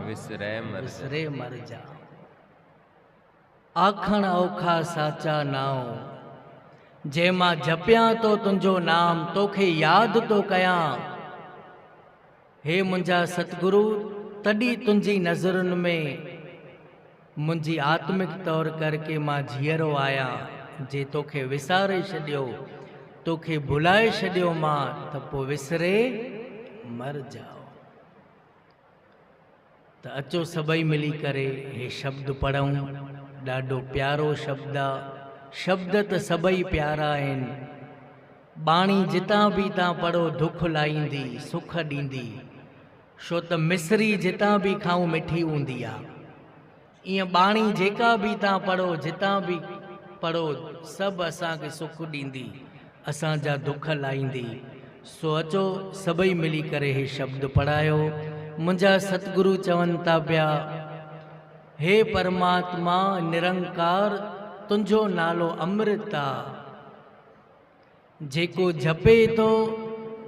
विसरे मर जा। आखण औखा साचा नाव, जेमा जपिया तो तुंजो नाम, तोखे याद तो कया। हे मुंजा सतगुरु, तड़ी तुंजी नज़रुन में मुंजी आत्मिक तौर करके मां जीअरो आया। जे तोखे विसारे छडियो, तोखे भुलाए छडियो मां, त पो विसरे मर जाओ। त अचो सभई मिली करे हे शब्द पढ़ूं। ॾाढो प्यारो शब्द आ। शब्द त सभई प्यारा आहिनि। बाणी जितां बि तव्हां पढ़ो दुख लाहींदी, सुख ॾींदी। छो त मिसरी जितां बि खाऊं मिठी हूंदी आहे। ईअं बाणी जेका बि तव्हां पढ़ो, जितां बि पढ़ो, सभु असांखे सुख ॾींदी, असांजा दुख लाहींदी। सो अचो सभई मिली करे हे शब्द पढ़ायो। मुंहिंजा सतगुरु चवनि था पिया, हे परमात्मा निरंकार, तुंहिंजो नालो अमृत आ। जेको जपे तो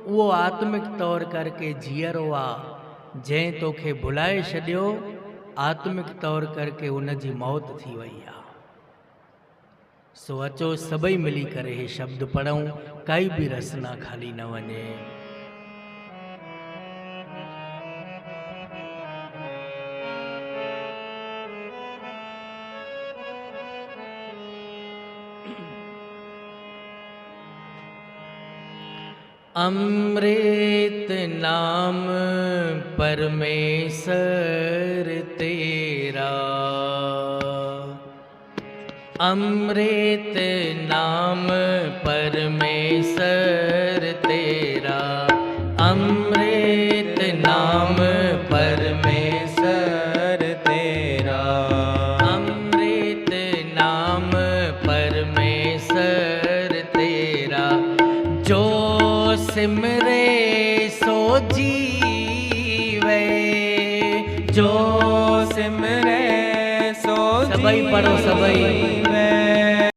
उहो आत्मिक तौर करके जीअरो आ। जंहिं तोखे भुलाए छॾियो, आत्मिक तौर करके उन जी मौत थी वई आ। सो अचो सभई मिली करे हे शब्द पढ़ूं, काई बि रसना खाली न वञे। अमृत नाम परमेश्वर तेरा, अमृत नाम परमेश्वर तेरा, अमृत नाम परमेश्वर तेरा, अमृत नाम परमेश्वर तेरा। जो सिमरे सो जीवे, जो सिमरे सो सबई पढ़ो सबई।